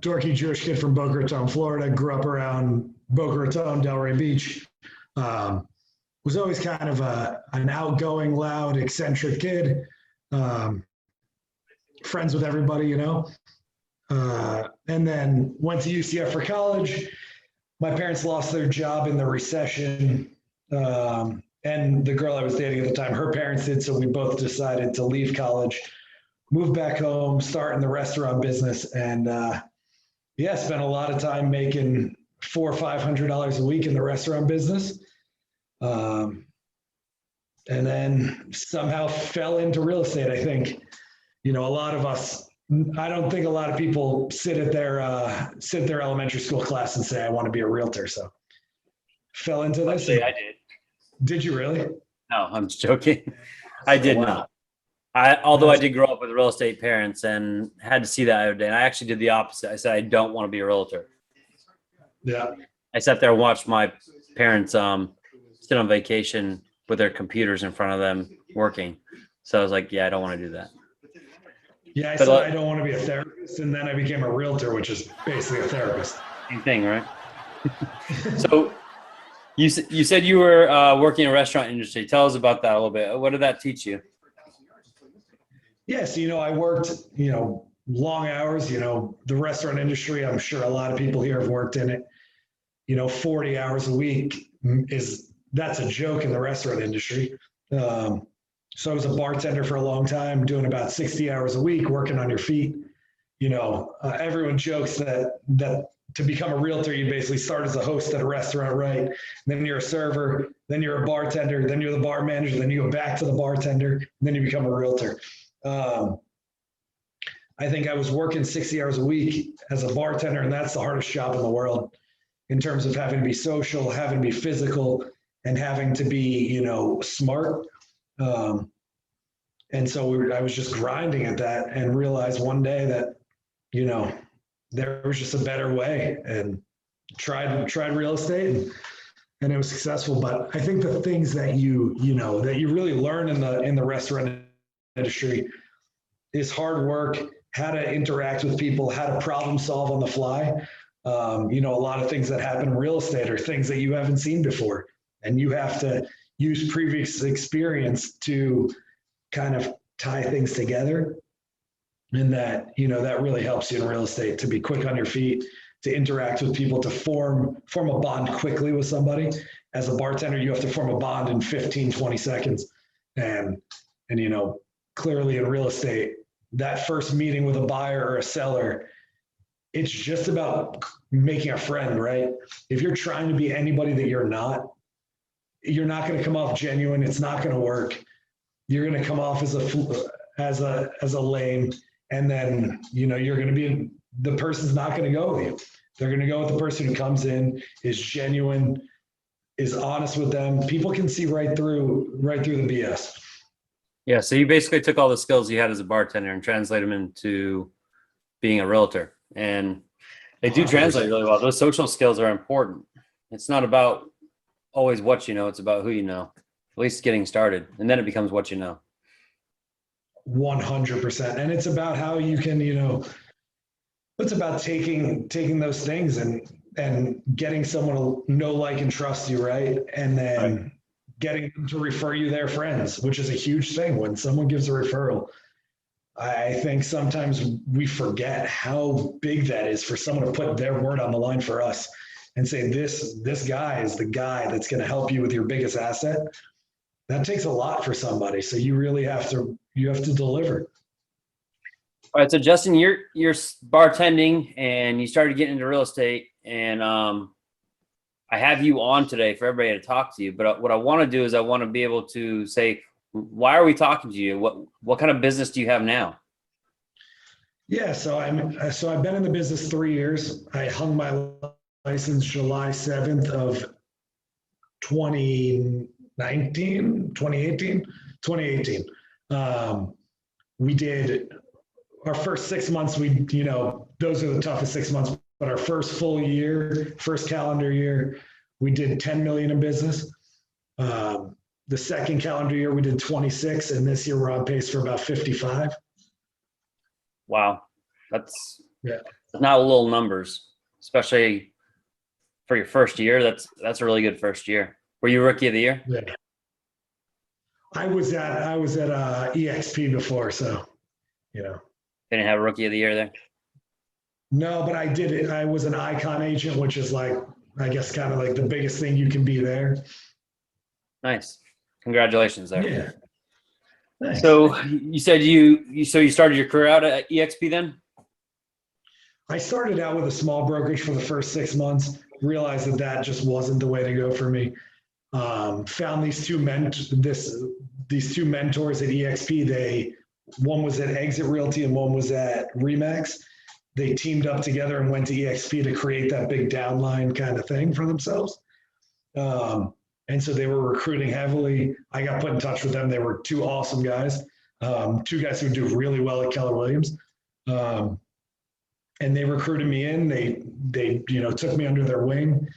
dorky Jewish kid from Boca Raton, Florida, grew up around Boca Raton, Delray Beach. Was always kind of an outgoing, loud, eccentric kid. Friends with everybody, and then went to UCF for college. My parents lost their job in the recession. And the girl I was dating at the time, her parents did. So we both decided to leave college, move back home, start in the restaurant business. And spent a lot of time making $400 or $500 a week in the restaurant business. And then somehow fell into real estate. I think, a lot of us, I don't think a lot of people sit at their elementary school class and say, I want to be a realtor. So fell into this. Actually, I did. Did you really? No, I'm just joking. I did not. Although I did grow up with real estate parents and had to see that other day. And I actually did the opposite. I said, I don't want to be a realtor. Yeah. I sat there and watched my parents sit on vacation with their computers in front of them working. So I was like, yeah, I don't want to do that. Yeah, I said I don't want to be a therapist. And then I became a realtor, which is basically a therapist. Same thing, right? So you said you were working in the restaurant industry. Tell us about that a little bit. What did that teach you? Yes, I worked, long hours, the restaurant industry. I'm sure a lot of people here have worked in it. 40 hours a week that's a joke in the restaurant industry. So I was a bartender for a long time, doing about 60 hours a week, working on your feet. Everyone jokes that to become a realtor, you basically start as a host at a restaurant, right? Then you're a server, then you're a bartender, then you're the bar manager, then you go back to the bartender, and then you become a realtor. I think I was working 60 hours a week as a bartender, and that's the hardest job in the world in terms of having to be social, having to be physical, and having to be, smart. And so I was just grinding at that and realized one day that, there was just a better way, and tried real estate and it was successful. But I think the things that you really learn in the restaurant industry is hard work, how to interact with people, how to problem solve on the fly. A lot of things that happen in real estate are things that you haven't seen before, and you have to use previous experience to kind of tie things together. And that, that really helps you in real estate, to be quick on your feet, to interact with people, to form a bond quickly with somebody. As a bartender, you have to form a bond in 15, 20 seconds. And clearly in real estate, that first meeting with a buyer or a seller, it's just about making a friend, right? If you're trying to be anybody that you're not going to come off genuine. It's not going to work. You're going to come off as a lame, and then you're going to be, the person's not going to go with you. They're going to go with the person who comes in, is genuine, is honest with them. People can see right through the BS. Yeah. So you basically took all the skills you had as a bartender and translated them into being a realtor, and they do translate really well. Those social skills are important. It's not about always what you know, it's about who you know, at least getting started, and then it becomes what you know. 100%. And it's about how you can, it's about taking those things and getting someone to know, like, and trust you, right? And then getting them to refer you their friends, which is a huge thing. When someone gives a referral, I think sometimes we forget how big that is for someone to put their word on the line for us and say, this guy is the guy that's going to help you with your biggest asset. That takes a lot for somebody. So you really have to deliver. All right. So Justin, you're bartending and you started getting into real estate, and I have you on today for everybody to talk to you. But what I want to do is I want to be able to say, why are we talking to you? What kind of business do you have now? Yeah. So I've been in the business 3 years. I hung my license July 7th of 2018. We did our first 6 months. Those are the toughest 6 months, but our first full year, first calendar year, we did 10 million in business. The second calendar year, we did 26, and this year we're on pace for about 55. Wow. That's not little numbers, especially for your first year. That's a really good first year. Were you rookie of the year? Yeah. I was at EXP before, so Didn't have a rookie of the year there. No, but I did it. I was an icon agent, which is like, I guess, kind of like the biggest thing you can be there. Nice. Congratulations there. Yeah. Nice. So you said you started your career out at EXP then? I started out with a small brokerage for the first 6 months, realized that just wasn't the way to go for me. Found these two mentors at EXP. One was at Exit Realty and one was at Remax. They teamed up together and went to EXP to create that big downline kind of thing for themselves. And so they were recruiting heavily. I got put in touch with them. They were two awesome guys, two guys who do really well at Keller Williams. And they recruited me in. They took me under their wing.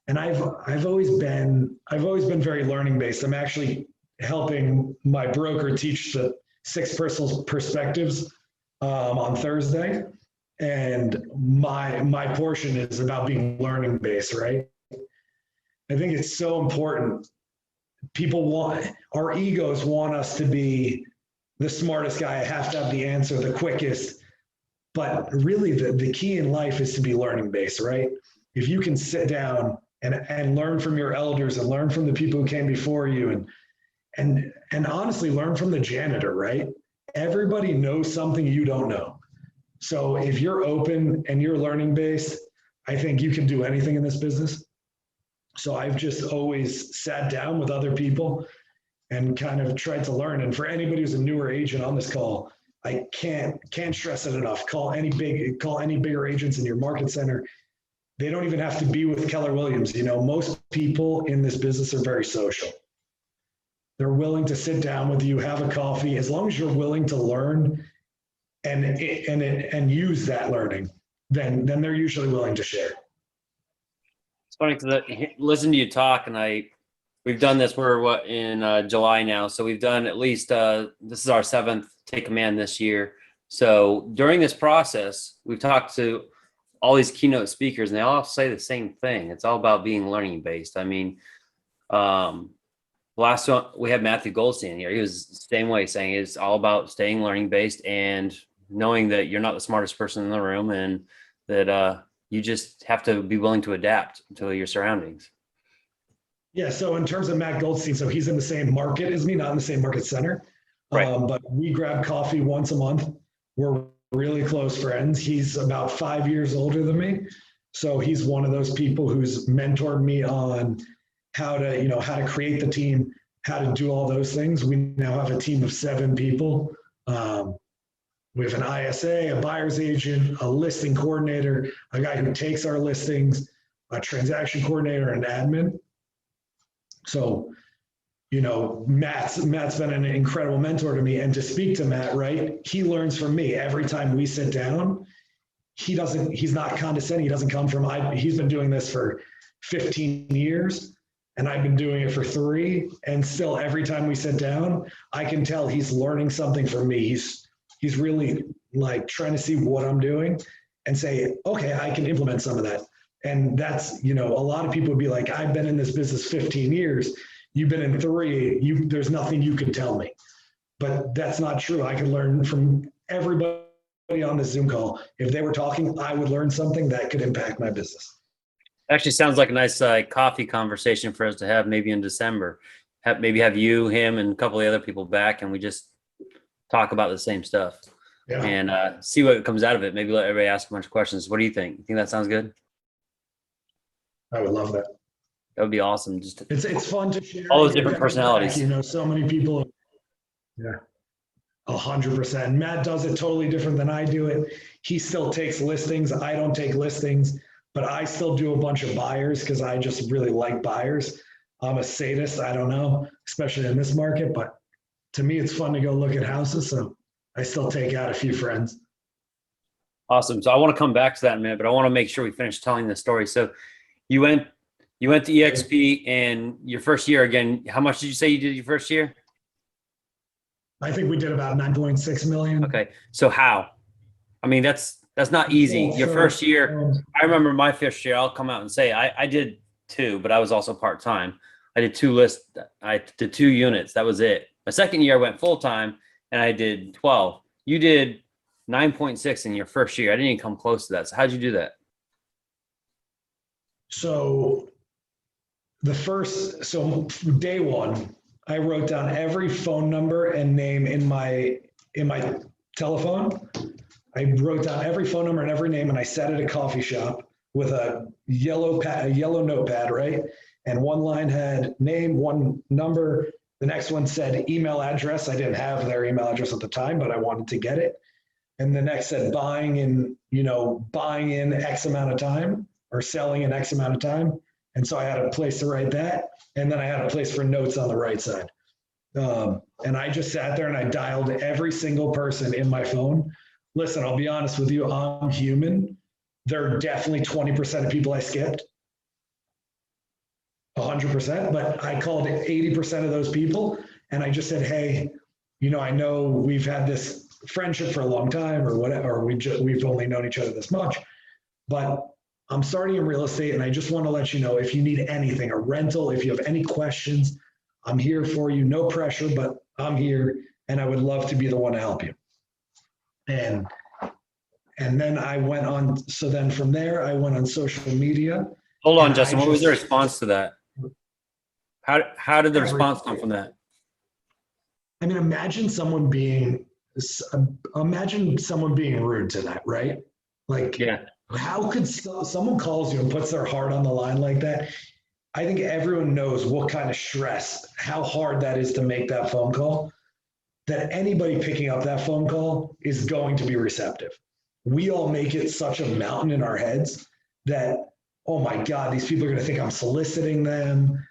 And I've always been very learning based. I'm actually helping my broker teach the 6 personal perspectives on Thursday. And my portion is about being learning based, right? I think it's so important. Our egos want us to be the smartest guy. I have to have the answer, the quickest. But really the key in life is to be learning based, right? If you can sit down and learn from your elders and learn from the people who came before you and honestly learn from the janitor, right? Everybody knows something you don't know. So if you're open and you're learning based, I think you can do anything in this business. So I've just always sat down with other people and kind of tried to learn. And for anybody who's a newer agent on this call, I can't stress it enough. Call any bigger agents in your market center. They don't even have to be with Keller Williams. Most people in this business are very social. They're willing to sit down with you, have a coffee, as long as you're willing to learn and use that learning, then they're usually willing to share. It's funny because listen to you talk, and we've done this. We're in July now, so we've done at least this is our 7th Take Command this year. So during this process, we've talked to all these keynote speakers, and they all say the same thing. It's all about being learning based. I mean, last one we had Matthew Goldstein here. He was the same way, saying it's all about staying learning based and knowing that you're not the smartest person in the room, and that you just have to be willing to adapt to your surroundings. Yeah. So in terms of Matt Goldstein, so he's in the same market as me, not in the same market center. Right. But we grab coffee once a month. We're really close friends. He's about 5 years older than me. So he's one of those people who's mentored me on how to create the team, how to do all those things. We now have a team of 7 people. We have an ISA, a buyer's agent, a listing coordinator, a guy who takes our listings, a transaction coordinator, and an admin. So, Matt's been an incredible mentor to me. And to speak to Matt, right, he learns from me every time we sit down. He's not condescending. He doesn't come from, he's been doing this for 15 years and I've been doing it for 3. And still every time we sit down, I can tell he's learning something from me. He's really like trying to see what I'm doing and say, okay, I can implement some of that. And that's, a lot of people would be like, I've been in this business 15 years. You've been in 3, there's nothing you can tell me. But that's not true. I can learn from everybody on this Zoom call. If they were talking, I would learn something that could impact my business. Actually sounds like a nice coffee conversation for us to have maybe in December. Maybe have you, him, and a couple of other people back, and we just talk about the same stuff. Yeah. And see what comes out of it. Maybe let everybody ask a bunch of questions. What do you think? You think that sounds good? I would love that. That would be awesome. Just it's fun to share all those different personalities. So many people. Yeah, 100%. Matt does it totally different than I do it. He still takes listings. I don't take listings, but I still do a bunch of buyers because I just really like buyers. I'm a sadist. I don't know, especially in this market, but to me, it's fun to go look at houses. So I still take out a few friends. Awesome. So I want to come back to that in a minute, but I want to make sure we finish telling the story. So you went to EXP, and your first year, again, how much did you say you did your first year? I think we did about 9.6 million. Okay. So how? I mean, that's That's not easy. Your first year, um, I remember my first year, I'll come out and say I did 2, but I was also part-time. I did 2 lists. I did 2 units. That was it. My second year I went full-time and I did 12. You did 9.6 in your first year. I didn't even come close to that. So how'd you do that? so so day one, I wrote down every phone number and name in my telephone. I wrote down every phone number and every name, and I sat at a coffee shop with a yellow notepad, right? And one line had name, one number. The next one said email address. I didn't have their email address at the time, but I wanted to get it. And the next said buying in X amount of time or selling in X amount of time. And so I had a place to write that. And then I had a place for notes on the right side. And I just sat there and I dialed every single person in my phone. Listen, I'll be honest with you, I'm human. There are definitely 20% of people I skipped, 100%, but I called 80% of those people. And I just said, hey, I know we've had this friendship for a long time or whatever, or we've only known each other this much, but I'm starting in real estate and I just want to let you know if you need anything, a rental, if you have any questions, I'm here for you. No pressure, but I'm here and I would love to be the one to help you. And then I went on. So then from there, I went on social media. Hold on, Justin. What was the response to that? How did the response come from that? I mean, imagine someone being rude to that, right? Like, Yeah. How could someone calls you and puts their heart on the line like that? I think everyone knows what kind of stress, how hard that is to make that phone call, that anybody picking up that phone call is going to be receptive. We all make it such a mountain in our heads that, oh my God, these people are going to think I'm soliciting them.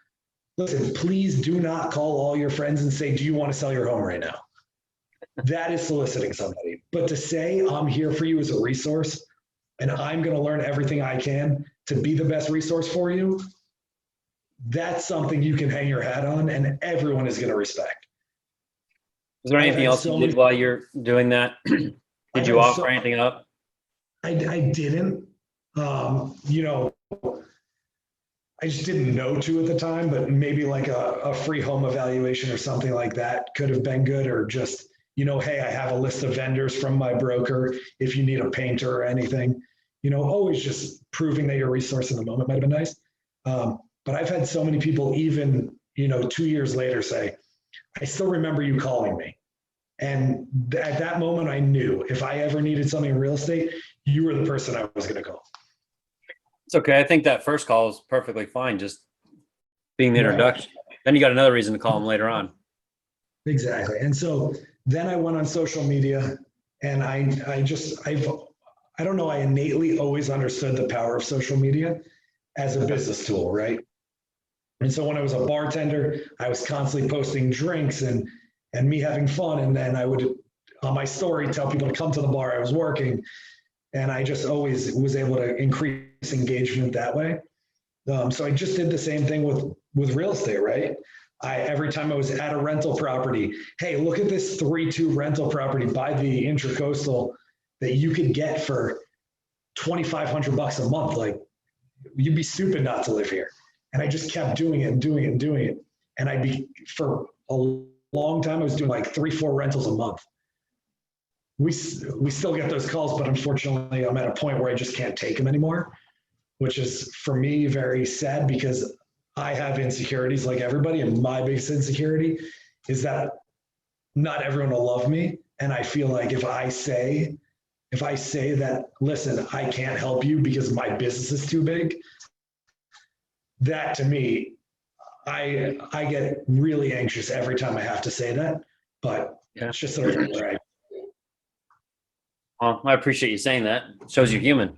Listen, please do not call all your friends and say, do you want to sell your home right now? That is soliciting somebody. But to say, I'm here for you as a resource, and I'm going to learn everything I can to be the best resource for you, that's something you can hang your hat on and everyone is going to respect. Is there anything else you did while you're doing that? Did you offer anything up? I didn't. I just didn't know to at the time, but maybe like a free home evaluation or something like that could have been good, or just, hey, I have a list of vendors from my broker if you need a painter or anything. Always just proving that you're a resource in the moment might have been nice. But I've had so many people even, 2 years later say, I still remember you calling me. And at that moment, I knew if I ever needed something in real estate, you were the person I was going to call. It's okay. I think that first call is perfectly fine. Just being the introduction. Then you got another reason to call them later on. Exactly. And so then I went on social media and I don't know, I innately always understood the power of social media as a business tool, right? And so when I was a bartender, I was constantly posting drinks and me having fun. And then I would, on my story, tell people to come to the bar I was working. And I just always was able to increase engagement that way. So I just did the same thing with real estate, right? Every time I was at a rental property, hey, look at this 3-2 rental property by the Intracoastal that you could get for $2,500 a month. Like, you'd be stupid not to live here. And I just kept doing it and doing it and doing it. And for a long time, I was doing like 3-4 rentals a month. We still get those calls, but unfortunately, I'm at a point where I just can't take them anymore, which is for me very sad because I have insecurities like everybody. And my biggest insecurity is that not everyone will love me. And I feel like if I say that, listen, I can't help you because my business is too big, that to me, I get really anxious every time I have to say that, but it's just sort of right. Well, I appreciate you saying that. It shows you're human.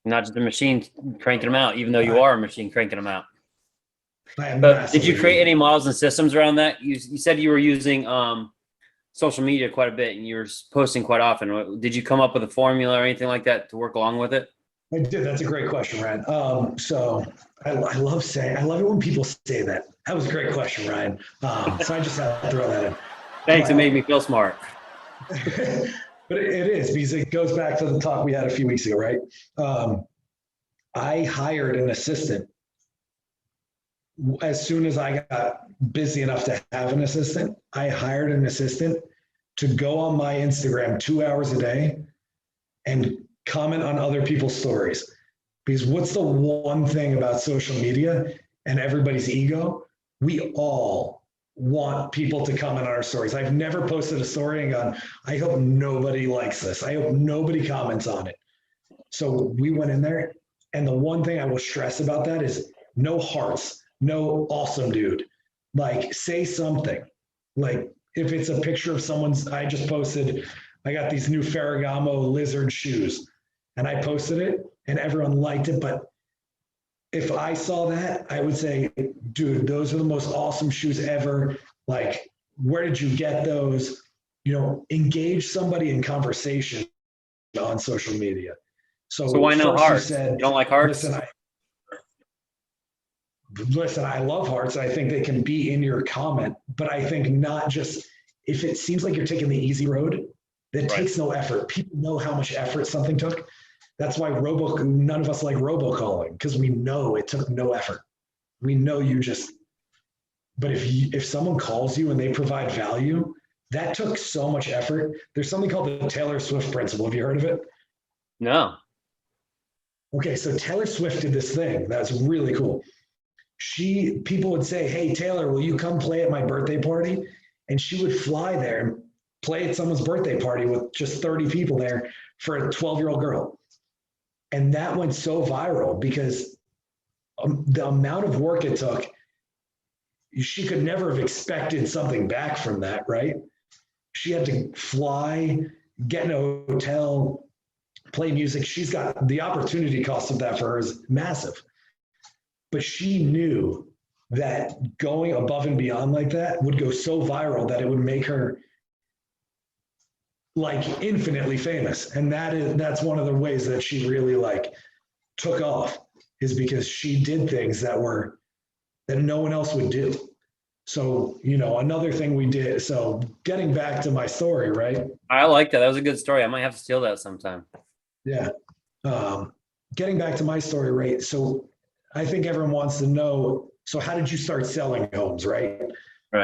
Not just a machine cranking them out, even though you are a machine cranking them out. But did you create any models and systems around that? You said you were using social media quite a bit and you're posting quite often. Did you come up with a formula or anything like that to work along with it? I did. That's a great question, Ryan. So I love it when people say that. That was a great question, Ryan. So I just had to throw that in. Thanks. It made me feel smart. But it is because it goes back to the talk we had a few weeks ago, right? I hired an assistant as soon as I got busy enough to have an assistant. I hired an assistant to go on my Instagram 2 hours a day and comment on other people's stories. Because what's the one thing about social media and everybody's ego? We all want people to comment on our stories. I've never posted a story and gone, I hope nobody likes this. I hope nobody comments on it. So we went in there, and the one thing I will stress about that is no hearts, no awesome dude. Like, say something. Like, if it's a picture of someone's, I just posted, I got these new Ferragamo lizard shoes, and I posted it, and everyone liked it. But if I saw that, I would say, dude, those are the most awesome shoes ever. Like, where did you get those? You know, engage somebody in conversation on social media. So why no first hearts? You said, you don't like hearts? Listen, I love hearts. I think they can be in your comment, but I think not just, if it seems like you're taking the easy road, that takes no effort. People know how much effort something took. That's why none of us like robocalling, because we know it took no effort. We know you just, but if someone calls you and they provide value, that took so much effort. There's something called the Taylor Swift principle. Have you heard of it? No. Okay, so Taylor Swift did this thing that's really cool. People would say, hey, Taylor, will you come play at my birthday party? And she would fly there and play at someone's birthday party with just 30 people there for a 12-year-old girl. And that went so viral because the amount of work it took, she could never have expected something back from that, right? She had to fly, get in a hotel, play music. She's got the opportunity cost of that for her is massive. But she knew that going above and beyond like that would go so viral that it would make her like infinitely famous. And that's one of the ways that she really like took off, is because she did things that no one else would do. So, you know, another thing we did, so getting back to my story, right? I like that. That was a good story. I might have to steal that sometime. Yeah. Getting back to my story, right? So I think everyone wants to know, so how did you start selling homes, right?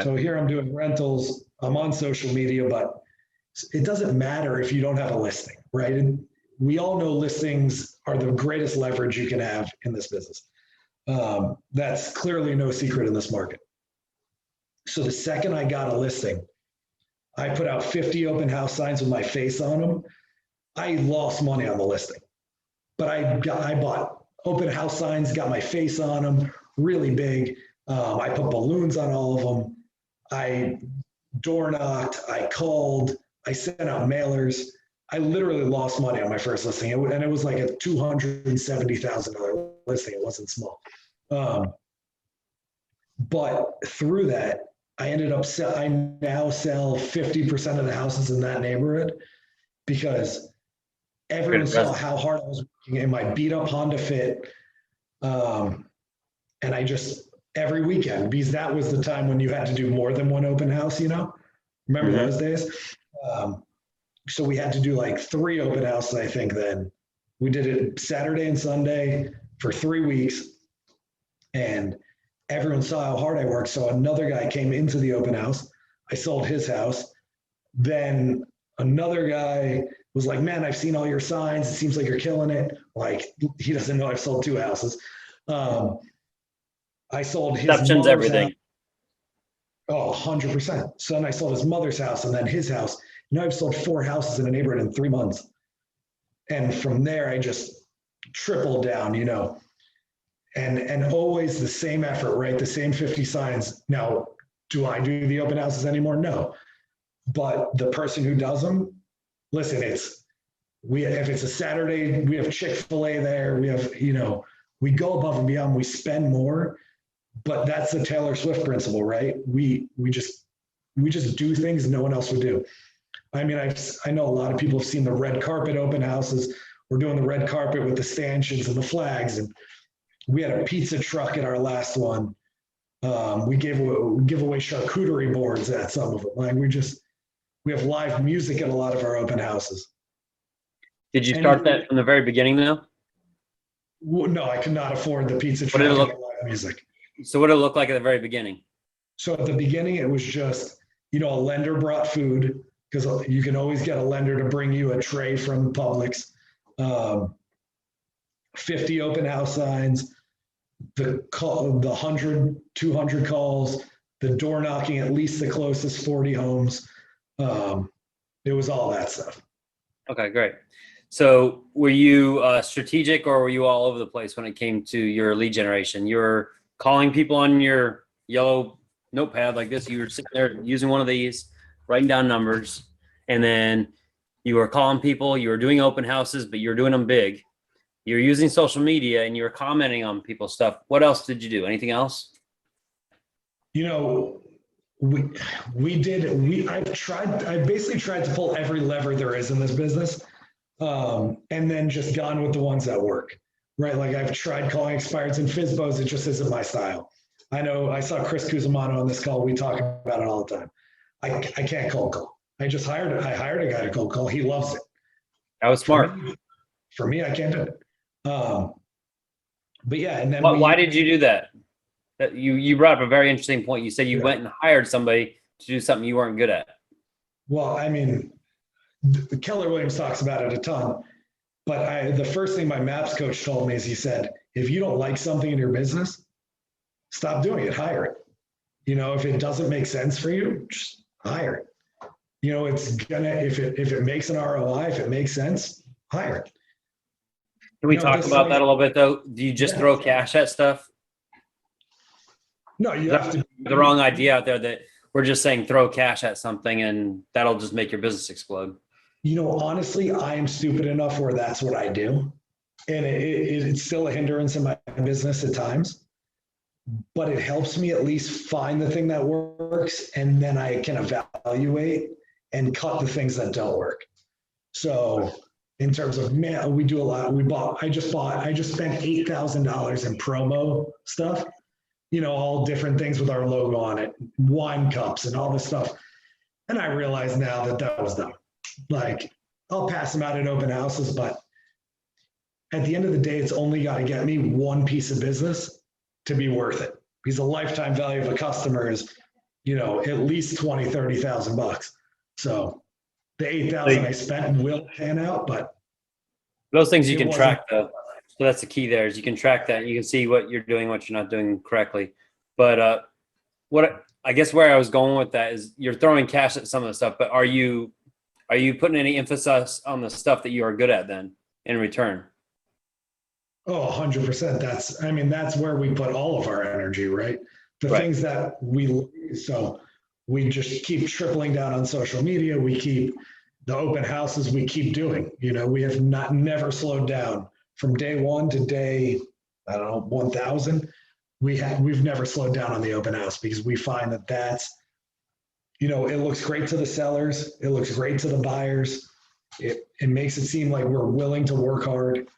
So here I'm doing rentals, I'm on social media, but it doesn't matter if you don't have a listing, right? And we all know listings are the greatest leverage you can have in this business. That's clearly no secret in this market. So the second I got a listing, I put out 50 open house signs with my face on them. I lost money on the listing, but I bought open house signs, got my face on them, really big. I put balloons on all of them. I door knocked, I called, I sent out mailers. I literally lost money on my first listing, and it was like a $270,000 listing. It wasn't small. But through that, I ended up, I now sell 50% of the houses in that neighborhood because everyone saw how hard I was working in my beat up Honda Fit. And I just, every weekend, because that was the time when you had to do more than one open house, you know? Remember those days? So we had to do like 3 open houses, I think then. We did it Saturday and Sunday for 3 weeks. And everyone saw how hard I worked. So another guy came into the open house. I sold his house. Then another guy was like, man, I've seen all your signs. It seems like you're killing it. Like, he doesn't know I've sold 2 houses. I sold his Exceptions, everything. House. Oh, 100%. So then I sold his mother's house and then his house. Now I've sold 4 houses in a neighborhood in 3 months. And from there, I just tripled down, you know, and always the same effort, right? The same 50 signs. Now, do I do the open houses anymore? No. But the person who does them, listen, if it's a Saturday, we have Chick-fil-A there. We have, you know, we go above and beyond, we spend more, but that's the Taylor Swift principle, right? We just do things no one else would do. I mean, I know a lot of people have seen the red carpet open houses. We're doing the red carpet with the stanchions and the flags, and we had a pizza truck at our last one. We give away charcuterie boards at some of them. Like, We have live music at a lot of our open houses. Did you start that from the very beginning though? No, I could not afford the pizza What truck did it and look? the live music. So what did it look like at the very beginning? So at the beginning, it was just, a lender brought food because you can always get a lender to bring you a tray from Publix. 50 open house signs, the 100, 200 calls, the door knocking at least the closest 40 homes. It was all that stuff. Okay, great. So were you strategic or were you all over the place when it came to your lead generation? You were calling people on your yellow notepad like this. You were sitting there using one of these, writing down numbers, and then you were calling people. You were doing open houses, but you were doing them big. You were using social media and you were commenting on people's stuff. What else did you do? Anything else? I basically tried to pull every lever there is in this business, and then just gone with the ones that work, right? Like I've tried calling expireds and FISBOs. It just isn't my style. I know I saw Chris Cusimano on this call. We talk about it all the time. I can't cold call. I hired a guy to cold call. He loves it. That was smart. For me, I can't do it. But yeah, and then why did you do that? That you brought up a very interesting point. You said you went and hired somebody to do something you weren't good at. Well, I mean, Keller Williams talks about it a ton, but the first thing my MAPS coach told me is he said, if you don't like something in your business, stop doing it, hire it. If it doesn't make sense for you, just hire it. It's gonna, if it makes an ROI, if it makes sense, hire it. Can we talk about that a little bit though? Do you just throw cash at stuff? No, you have to. The wrong idea out there that we're just saying throw cash at something and that'll just make your business explode. Honestly, I am stupid enough where that's what I do. And it's still a hindrance in my business at times, but it helps me at least find the thing that works. And then I can evaluate and cut the things that don't work. So in terms of, we do a lot. I just spent $8,000 in promo stuff, all different things with our logo on it, wine cups and all this stuff. And I realize now that was dumb. Like, I'll pass them out at open houses, but at the end of the day, it's only got to get me one piece of business to be worth it. Because the lifetime value of a customer is, at least 20, 30,000 bucks. So the 8,000 I spent will pan out, but those things you can track though. So that's the key there is you can track that. You can see what you're doing, what you're not doing correctly. But I guess where I was going with that is you're throwing cash at some of the stuff, but are you putting any emphasis on the stuff that you are good at then in return? Oh, 100%. That's where we put all of our energy, right? The things that we just keep tripling down on social media. We keep the open houses, we keep doing, we have never slowed down from day one to day, 1,000. We've never slowed down on the open house because we find that's, it looks great to the sellers. It looks great to the buyers. It makes it seem like we're willing to work hard,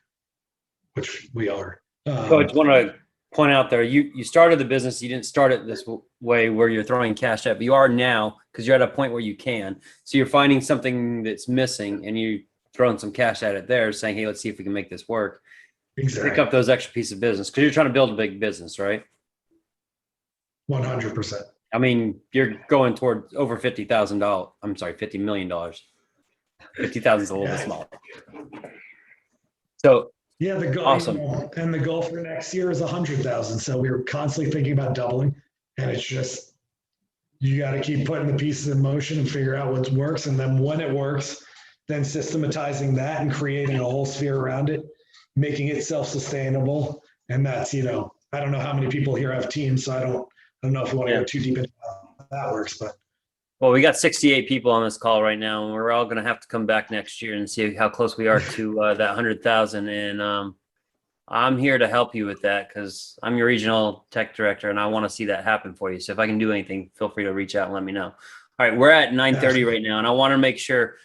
which we are. So I just want to point out there, you started the business, you didn't start it this way where you're throwing cash at, but you are now because you're at a point where you can. So you're finding something that's missing and you're throwing some cash at it there saying, hey, let's see if we can make this work. Exactly. Pick up those extra pieces of business because you're trying to build a big business, right? 100%. You're going toward over $50,000. I'm sorry, $50 million. 50,000 is a little bit smaller. So yeah, the goal, awesome. And the goal for next year is 100,000. So we were constantly thinking about doubling, and it's just you got to keep putting the pieces in motion and figure out what works, and then when it works, then systematizing that and creating a whole sphere around it, making it self-sustainable. And that's I don't know how many people here have teams, so I don't know if you want to go too deep into how that works, but. Well, we got 68 people on this call right now, and we're all going to have to come back next year and see how close we are to that 100,000. And I'm here to help you with that because I'm your regional tech director, and I want to see that happen for you. So if I can do anything, feel free to reach out and let me know. All right, we're at 9:30 right now, and I want to make sure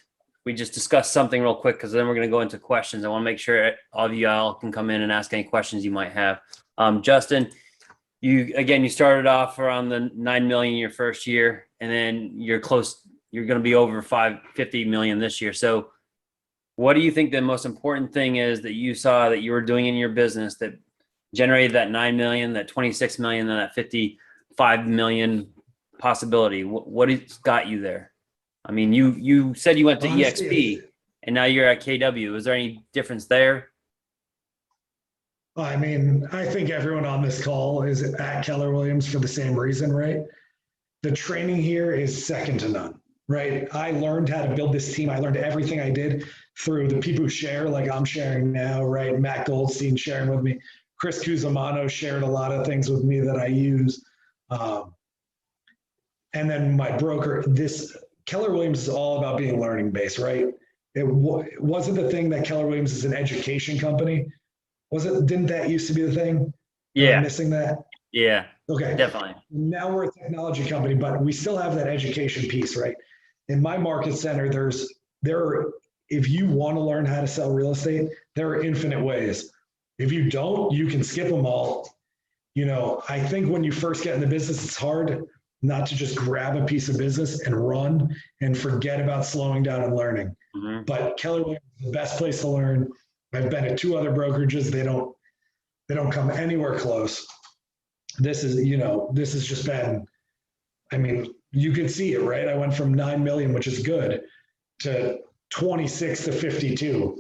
we just discuss something real quick because then we're going to go into questions. I want to make sure all of you all can come in and ask any questions you might have. Justin, you started off around the 9 million your first year, and then you're close you're going to be over 50 million this year. So what do you think the most important thing is that you saw that you were doing in your business that generated that 9 million, that 26 million, and that 55 million possibility? What has got you there? I mean, you said you went to Honestly, EXP and now you're at KW. Is there any difference there? I mean, I think everyone on this call is at Keller Williams for the same reason, right? The training here is second to none, right? I learned how to build this team. I learned everything I did through the people who share, like I'm sharing now, right? Matt Goldstein sharing with me. Chris Cusimano shared a lot of things with me that I use. And then my broker, this Keller Williams is all about being learning based, right? It wasn't the thing that Keller Williams is an education company. Was it? Didn't that used to be the thing? Yeah. I'm missing that. Yeah. Okay. Definitely. Now we're a technology company, but we still have that education piece, right? In my market center, if you want to learn how to sell real estate, there are infinite ways. If you don't, you can skip them all. I think when you first get in the business, it's hard not to just grab a piece of business and run and forget about slowing down and learning. Mm-hmm. But Keller Williams is the best place to learn. I've been at 2 other brokerages. They don't come anywhere close. This has just been, I mean, you can see it, right? I went from 9 million, which is good, to 26 to 52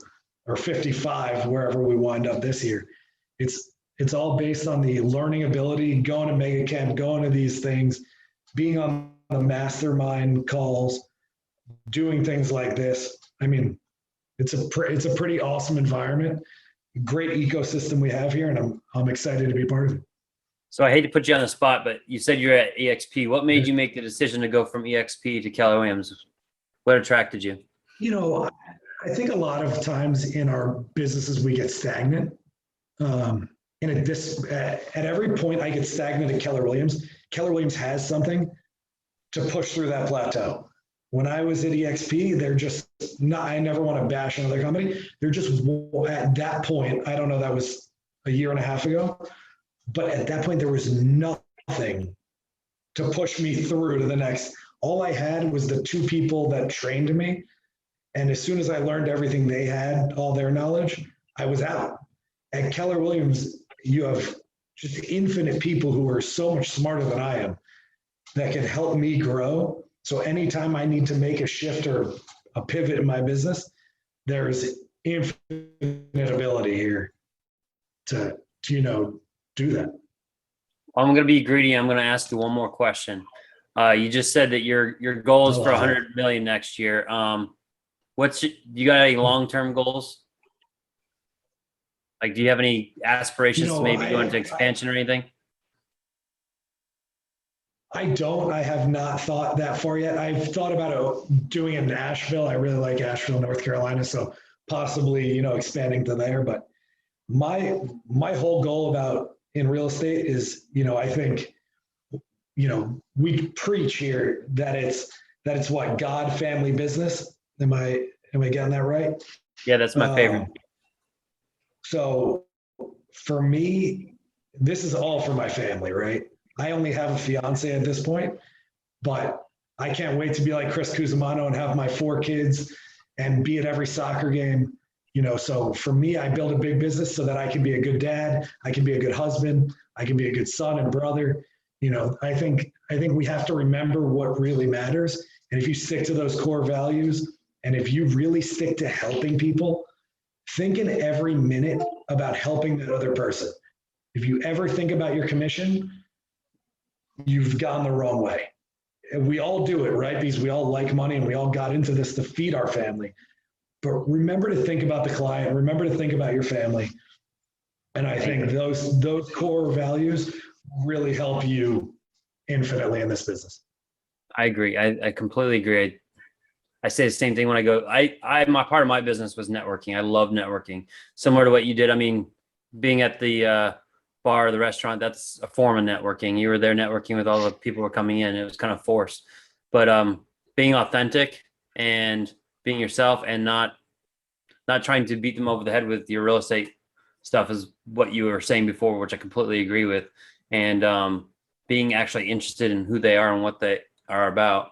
or 55, wherever we wind up this year. It's all based on the learning ability, going to mega camp, going to these things, being on the mastermind calls, doing things like this. I mean, it's a pretty awesome environment, great ecosystem we have here, and I'm excited to be part of it. So I hate to put you on the spot, but you said you're at EXP. What made you make the decision to go from EXP to Keller Williams? What attracted you? I think a lot of times in our businesses we get stagnant. And at every point I get stagnant at Keller Williams. Keller Williams has something to push through that plateau. When I was at EXP, they're just not, I never want to bash another company. They're just at that point, I don't know, that was a year and a half ago, but at that point, there was nothing to push me through to the next. All I had was the 2 people that trained me. And as soon as I learned everything they had, all their knowledge, I was out. At Keller Williams, you have just infinite people who are so much smarter than I am that can help me grow. So anytime I need to make a shift or a pivot in my business, there's infinite ability here to do that. I'm going to be greedy. I'm going to ask you one more question. You just said that your goal is for 100 million next year. You got any long-term goals? Like, do you have any aspirations to maybe go into expansion or anything? I don't. I have not thought that far yet. I've thought about doing it in Asheville. I really like Asheville, North Carolina, so possibly expanding to there. But my whole goal about in real estate is, I think, we preach here that it's what, God, family, business. Am I getting that right? Yeah, that's my favorite. So for me, this is all for my family, right? I only have a fiance at this point, but I can't wait to be like Chris Cusimano and have my 4 kids and be at every soccer game. So for me, I build a big business so that I can be a good dad, I can be a good husband, I can be a good son and brother. I think we have to remember what really matters. And if you stick to those core values, and if you really stick to helping people, think in every minute about helping that other person. If you ever think about your commission, you've gone the wrong way. And we all do it, right? Because we all like money and we all got into this to feed our family. But remember to think about the client, remember to think about your family. And I think those core values really help you infinitely in this business. I agree. I completely agree. I say the same thing when I go. My part of my business was networking. I love networking, similar to what you did. I mean, being at the bar or the restaurant, that's a form of networking. You were there networking with all the people who were coming in. It was kind of forced, but being authentic and being yourself and not trying to beat them over the head with your real estate stuff is what you were saying before, which I completely agree with. And being actually interested in who they are and what they are about.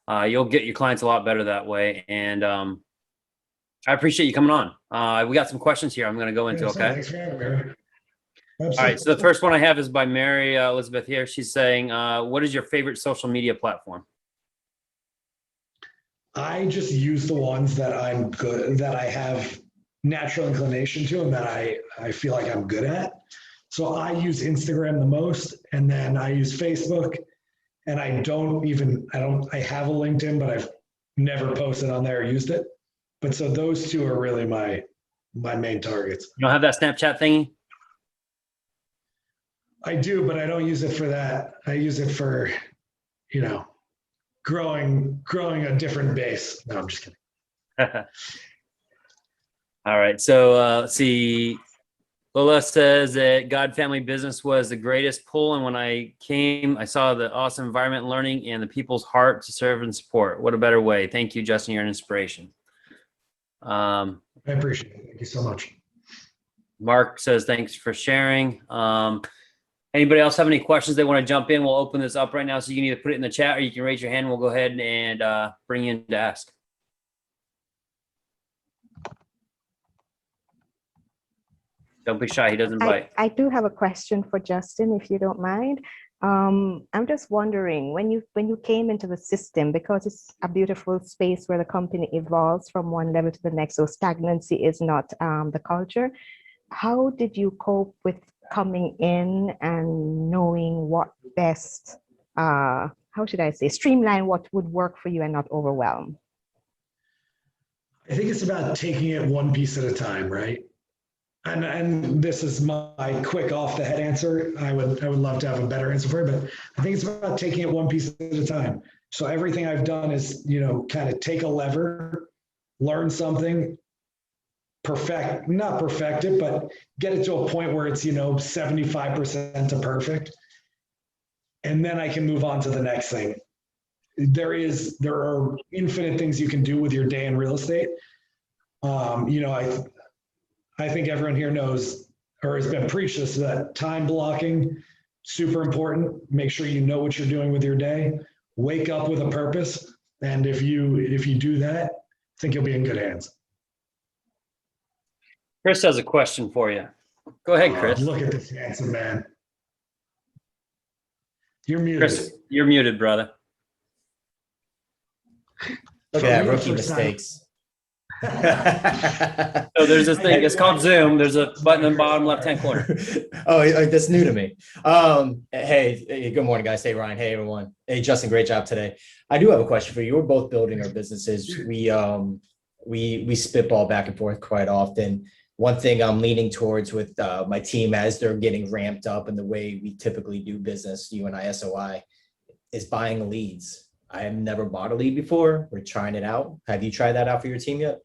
You'll get your clients a lot better that way. And I appreciate you coming on. We got some questions here I'm going to go into, okay? Thanks for having me, Aaron. All right, so the first one I have is by Mary Elizabeth here. She's saying, what is your favorite social media platform? I just use the ones that I'm good, that I have natural inclination to, and that I feel like I'm good at. So I use Instagram the most, and then I use Facebook, and I have a LinkedIn, but I've never posted on there or used it. But so those two are really my main targets. You don't have that Snapchat thingy? I do, but I don't use it for that. I use it for, growing a different base. No, I'm just kidding. All right. So let's see. Lola says that God Family Business was the greatest pull. And when I came, I saw the awesome environment and learning and the people's heart to serve and support. What a better way. Thank you, Justin. You're an inspiration. I appreciate it. Thank you so much. Mark says, thanks for sharing. Anybody else have any questions they want to jump in? We'll open this up right now. So you can either put it in the chat or you can raise your hand. We'll go ahead and bring you in to ask. Don't be shy. He doesn't bite. I do have a question for Justin, if you don't mind. I'm just wondering, when you came into the system, because it's a beautiful space where the company evolves from one level to the next, so stagnancy is not the culture. How did you cope with coming in and knowing what best, how should I say, streamline what would work for you and not overwhelm? I think it's about taking it one piece at a time, right? And this is my quick off the head answer. I would love to have a better answer for you, but I think it's about taking it one piece at a time. So everything I've done is, kind of take a lever, learn something, not perfect it, but get it to a point where it's, 75% to perfect. And then I can move on to the next thing. There are infinite things you can do with your day in real estate. I think everyone here knows or has been preached this, that time blocking, super important. Make sure you know what you're doing with your day. Wake up with a purpose. And if you do that, I think you'll be in good hands. Chris has a question for you. Go ahead, Chris. Look at this handsome man. You're muted. Chris, you're muted, brother. Look at that, rookie mistakes. So there's this thing, it's called Zoom. There's a button in the bottom left-hand corner. Oh, that's new to me. Hey, good morning, guys. Hey, Ryan. Hey, everyone. Hey, Justin, great job today. I do have a question for you. We're both building our businesses. We spitball back and forth quite often. One thing I'm leaning towards with my team as they're getting ramped up in the way we typically do business, you and I, SOI, is buying leads. I have never bought a lead before. We're trying it out. Have you tried that out for your team yet?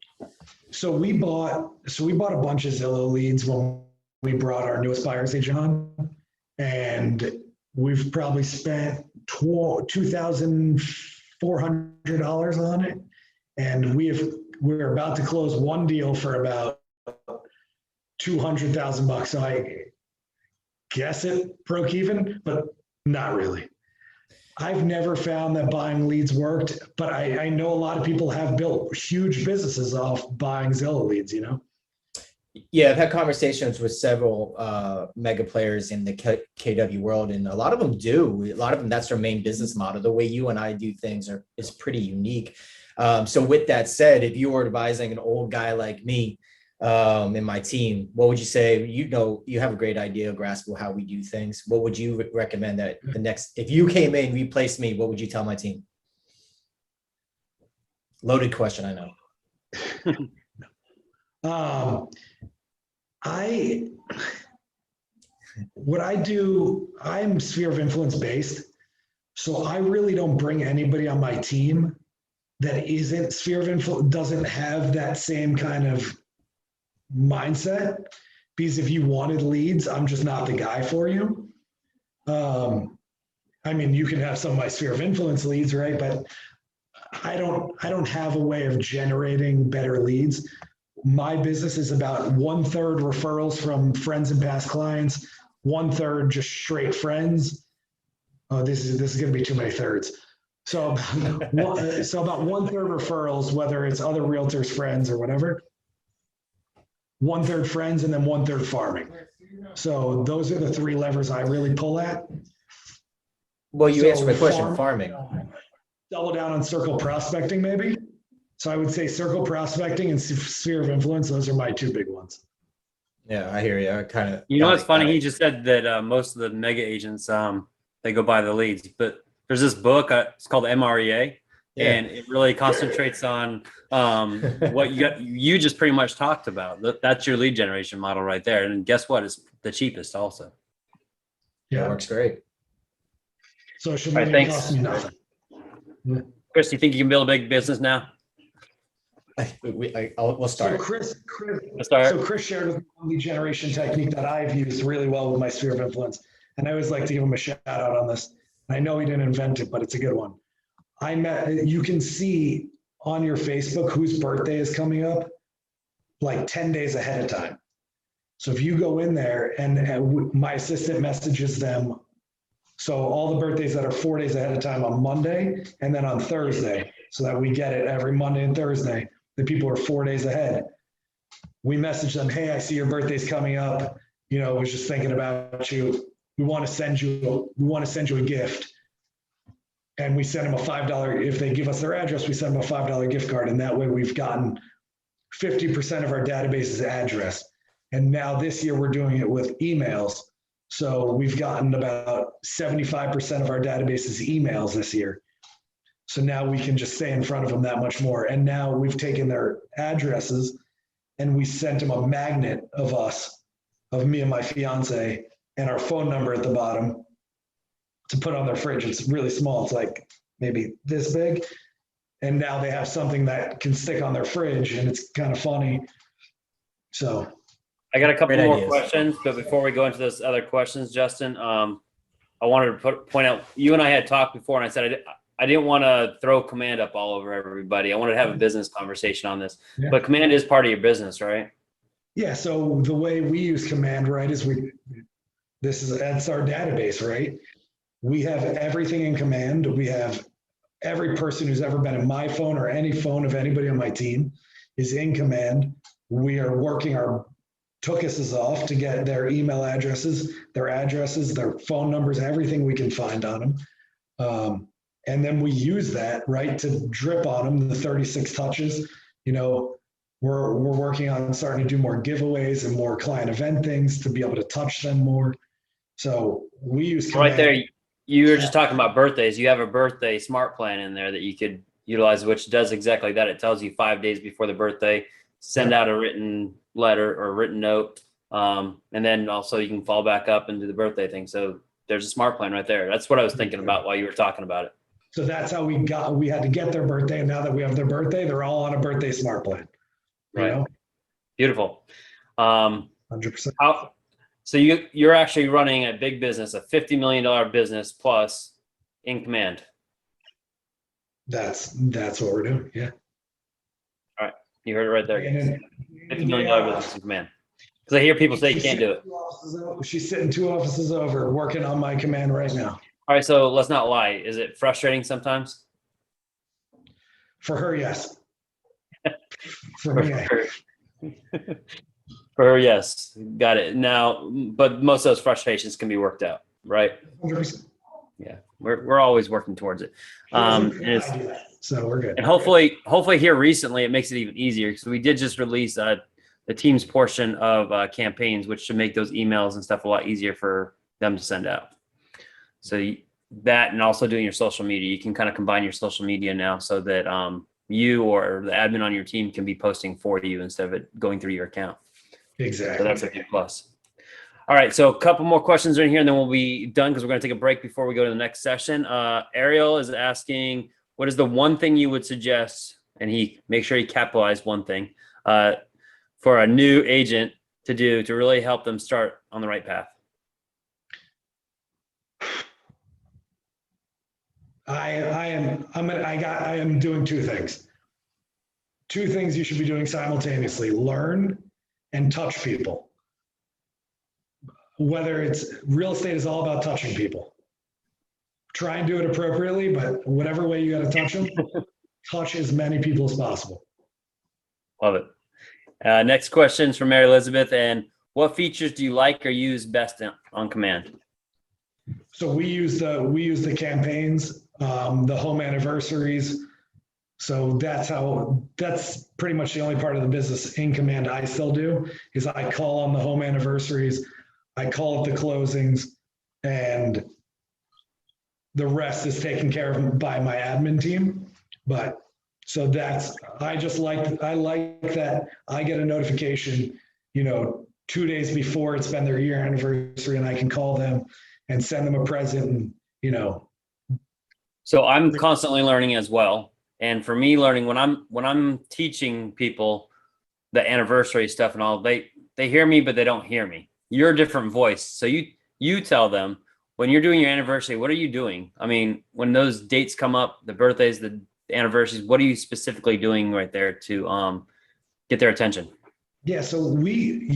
So we bought a bunch of Zillow leads when we brought our newest buyer's agent on, and we've probably spent $2,400 on it, and we're about to close one deal for about $200,000. So I guess it broke even, but not really. I've never found that buying leads worked, but I know a lot of people have built huge businesses off buying Zillow leads, Yeah, I've had conversations with several mega players in the KW world, and a lot of them do. A lot of them, that's their main business model. The way you and I do things is pretty unique. So with that said, if you were advising an old guy like me in my team, what would you say? You have a great idea, grasp of how we do things. What would you recommend that if you came in, replaced me, what would you tell my team? Loaded question, I know. What I do, I'm sphere of influence based. So I really don't bring anybody on my team that isn't sphere of influence, doesn't have that same kind of mindset, because if you wanted leads, I'm just not the guy for you. You can have some of my sphere of influence leads, right? But I don't have a way of generating better leads. My business is about 1/3 referrals from friends and past clients, 1/3 just straight friends. This is going to be too many thirds. So about 1/3 referrals, whether it's other realtors, friends, or whatever. 1/3 friends, and then 1/3 farming. So those are the three levers I really pull at. Well, you So answered my question, farming. Double down on circle prospecting, maybe. So I would say circle prospecting and sphere of influence. Those are my two big ones. Yeah, I hear you. I kind of. You know what's funny? He just said that most of the mega agents, they go by the leads. But there's this book. It's called MREA, and it really concentrates on what you just pretty much talked about. That's your lead generation model right there. And guess what? It's the cheapest also. Yeah, works great. Social All right, media thanks. costs me nothing. Chris, do you think you can build a big business now? We'll start. So Chris shared with me one lead generation technique that I've used really well with my sphere of influence. And I always like to give him a shout out on this. I know he didn't invent it, but it's a good one. You can see on your Facebook whose birthday is coming up like 10 days ahead of time. So if you go in there and my assistant messages them, so all the birthdays that are 4 days ahead of time on Monday and then on Thursday, so that we get it every Monday and Thursday, the people are 4 days ahead. We message them, hey, I see your birthday's coming up. I was just thinking about you. We want to send you a gift. And we send them a $5, if they give us their address, we send them a $5 gift card. And that way we've gotten 50% of our database's address. And now this year we're doing it with emails. So we've gotten about 75% of our database's emails this year. So now we can just stay in front of them that much more. And now we've taken their addresses and we sent them a magnet of us, of me and my fiance, and our phone number at the bottom to put on their fridge. It's really small. It's like maybe this big. And now they have something that can stick on their fridge, and it's kind of funny. So I got a couple Great more ideas. questions, but before we go into those other questions, Justin, I wanted to point out, you and I had talked before, and I said I didn't want to throw Command up all over everybody. I wanted to have a business conversation on this. Yeah. But Command is part of your business, right? yeah, so the way we use Command, right, is that's our database, right? We have everything in Command. We have every person who's ever been in my phone or any phone of anybody on my team is in Command. We are working our tookuses off to get their email addresses, their phone numbers, everything we can find on them. And then we use that, right, to drip on them, the 36 touches. We're working on starting to do more giveaways and more client event things to be able to touch them more. So we use Command. Right there, you were just talking about birthdays. You have a birthday smart plan in there that you could utilize, which does exactly that. It tells you 5 days before the birthday, send out a written letter or a written note. And then also you can fall back up and do the birthday thing. So there's a smart plan right there. That's what I was thinking about while you were talking about it. So that's how we had to get their birthday. And now that we have their birthday, they're all on a birthday smart plan. Right. Beautiful. 100%. So you're actually running a big business, a $50 million business plus in Command. That's what we're doing. Yeah. All right. You heard it right there. $50 million Yeah. business in Command. Because I hear people say you can't do it. She's sitting 2 offices over working on my Command right now. All right. So let's not lie. Is it frustrating sometimes? For her, yes. For me, For her, yes. Got it. Now, but most of those frustrations can be worked out, right? 100%. Yeah. We're always working towards it. So we're good. And hopefully here recently, it makes it even easier because we did just release the team's portion of campaigns, which should make those emails and stuff a lot easier for them to send out. So that, and also doing your social media, you can kind of combine your social media now so that you or the admin on your team can be posting for you instead of it going through your account. Exactly. So that's a big plus. All right. So a couple more questions are in here and then we'll be done because we're going to take a break before we go to the next session. Ariel is asking, what is the one thing you would suggest? And make sure he capitalized one thing for a new agent to do to really help them start on the right path. I am doing 2 things. 2 things you should be doing simultaneously: learn and touch people. Whether it's real estate is all about touching people. try and do it appropriately, but whatever way you got to touch them, touch as many people as possible. Love it. Next question is from Mary Elizabeth. And what features do you like or use best on command? So we use the campaigns, the home anniversaries. So that's pretty much the only part of the business in command I still do is I call on the home anniversaries, I call it the closings, and the rest is taken care of by my admin team. But so I like that I get a notification, 2 days before it's been their year anniversary, and I can call them and send them a present, and So I'm constantly learning as well. And for me, learning when I'm teaching people the anniversary stuff and all, they hear me, but they don't hear me. You're a different voice. So you tell them when you're doing your anniversary, what are you doing? I mean, when those dates come up, the birthdays, the anniversaries, what are you specifically doing right there to get their attention? Yeah, so we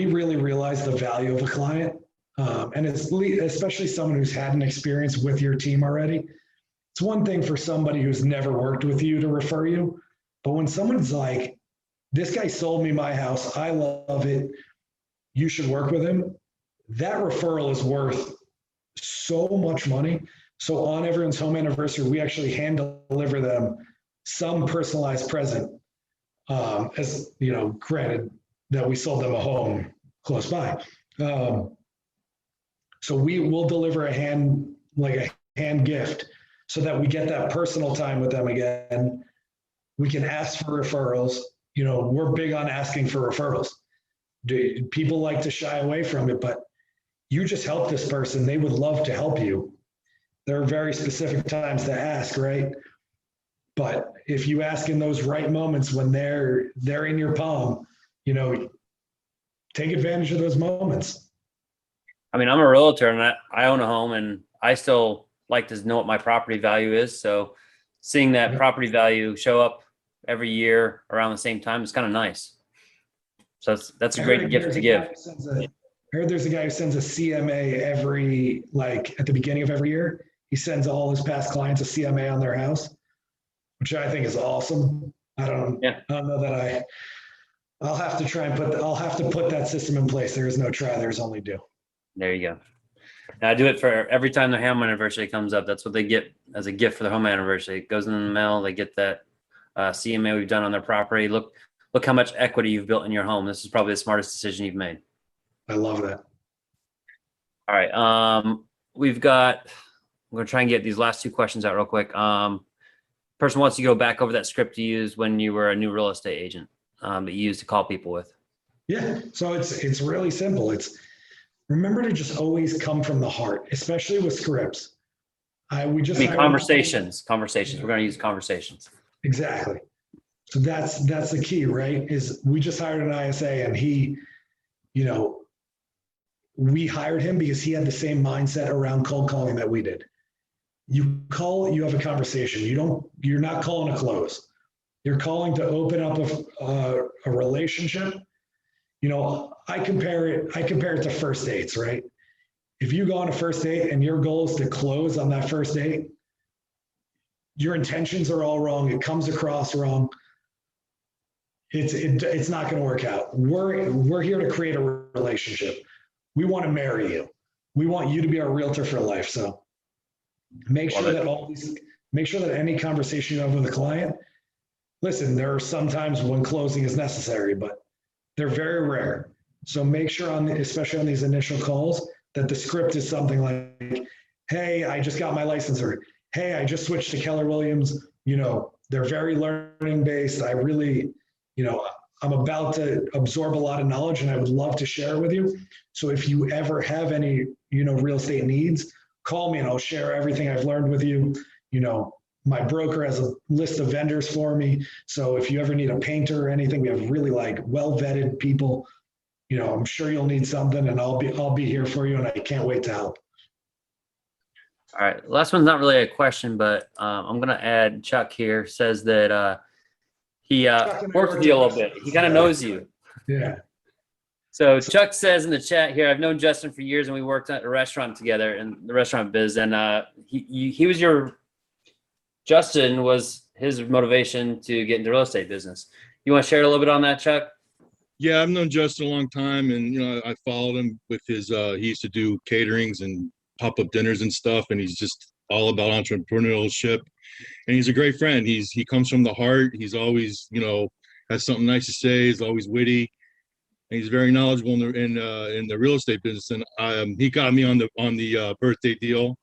really realize the value of a client, and it's especially someone who's had an experience with your team already. It's one thing for somebody who's never worked with you to refer you, but when someone's like, this guy sold me my house, I love it, you should work with him, that referral is worth so much money. So on everyone's home anniversary, we actually hand deliver them some personalized present, as granted that we sold them a home close by. So we will deliver a hand gift so that we get that personal time with them again. We can ask for referrals. We're big on asking for referrals. People like to shy away from it, but you just help this person. They would love to help you. There are very specific times to ask, right? But if you ask in those right moments when they're in your palm, take advantage of those moments. I mean, I'm a realtor and I own a home, and I still like to know what my property value is. So seeing that property value show up every year around the same time is kind of nice. So that's a great gift to give. I heard there's a guy who sends a CMA at the beginning of every year. He sends all his past clients a CMA on their house, which I think is awesome. I don't know that I'll have to put that system in place. There is no try, there's only do. There you go. And I do it for every time their home anniversary comes up. That's what they get as a gift for their home anniversary. It goes in the mail. They get that CMA we've done on their property. Look how much equity you've built in your home. This is probably the smartest decision you've made. I love that. All right. We're going to try and get these last two questions out real quick. Person wants to go back over that script you used when you were a new real estate agent that you used to call people with. Yeah. So it's really simple. Remember to just always come from the heart, especially with scripts. Conversations. We're going to use conversations. Exactly. So that's the key, right? Is we just hired an ISA, and he, we hired him because he had the same mindset around cold calling that we did. You call, you have a conversation. You're not calling to close. You're calling to open up a relationship. I compare it to first dates, right? If you go on a first date and your goal is to close on that first date, your intentions are all wrong. It comes across wrong. It's not going to work out. We're here to create a relationship. We want to marry you. We want you to be our realtor for life. So make sure that any conversation you have with a client, listen, there are some times when closing is necessary, but they're very rare. So make sure especially on these initial calls, that the script is something like, hey, I just got my license, or hey, I just switched to Keller Williams. They're very learning based. I really, I'm about to absorb a lot of knowledge and I would love to share it with you. So if you ever have any, real estate needs, call me and I'll share everything I've learned with you. My broker has a list of vendors for me. So if you ever need a painter or anything, we have really well-vetted people. I'm sure you'll need something, and I'll be here for you, and I can't wait to help. All right. Last one's not really a question, but I'm going to add Chuck here. Says that he worked with you a little bit. He kind of knows you. Yeah. So Chuck says in the chat here, I've known Justin for years and we worked at a restaurant together in the restaurant biz. And Justin was his motivation to get into real estate business. You want to share a little bit on that, Chuck? Yeah, I've known Justin a long time, and I followed him with his. He used to do caterings and pop-up dinners and stuff, and he's just all about entrepreneurship. And he's a great friend. He comes from the heart. He's always, has something nice to say. He's always witty, and he's very knowledgeable in the real estate business. And he got me on the birthday deal.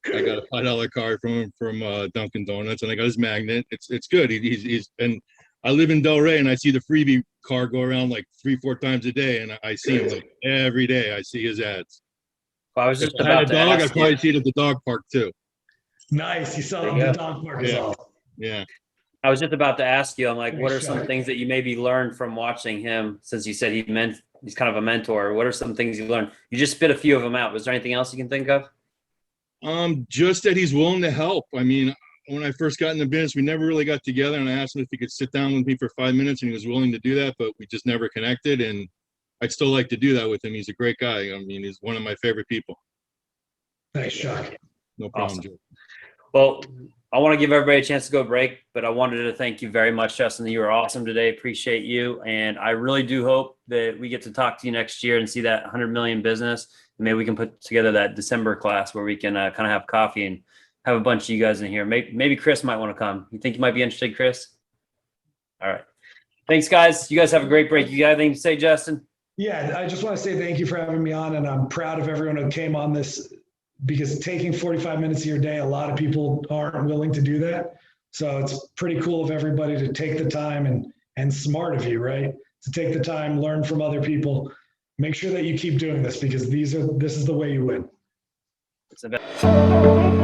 I got a $5 card from him from Dunkin' Donuts, and I got his magnet. It's good. He's and I live in Delray, and I see the freebie car go around like 3-4 times a day, and I see him like every day. I see his ads. Well, I was just If I had about a to dog, ask I'd probably you. see it at the dog park too. Nice. You saw There you the go. dog park is awesome. Yeah. I was just about to ask you. I'm like, what are Nice some shot. things that you maybe learned from watching him? Since you said he's kind of a mentor. What are some things you learned? You just spit a few of them out. Was there anything else you can think of? Just that he's willing to help. I mean, when I first got in the business, we never really got together, and I asked him if he could sit down with me for 5 minutes, and he was willing to do that, but we just never connected. And I'd still like to do that with him. He's a great guy. I mean, he's one of my favorite people. Nice, Chuck. No problem, Awesome. Joe. Well, I want to give everybody a chance to go break, but I wanted to thank you very much, Justin. You were awesome today. Appreciate you. And I really do hope that we get to talk to you next year and see that 100 million business. And maybe we can put together that December class where we can kind of have coffee and have a bunch of you guys in here. Maybe Chris might want to come. You think you might be interested, Chris? All right. Thanks, guys. You guys have a great break. You got anything to say, Justin? Yeah, I just want to say thank you for having me on, and I'm proud of everyone who came on this, because taking 45 minutes of your day, a lot of people aren't willing to do that. So it's pretty cool of everybody to take the time, and smart of you, right? To take the time, learn from other people. Make sure that you keep doing this, because this is the way you win. It's about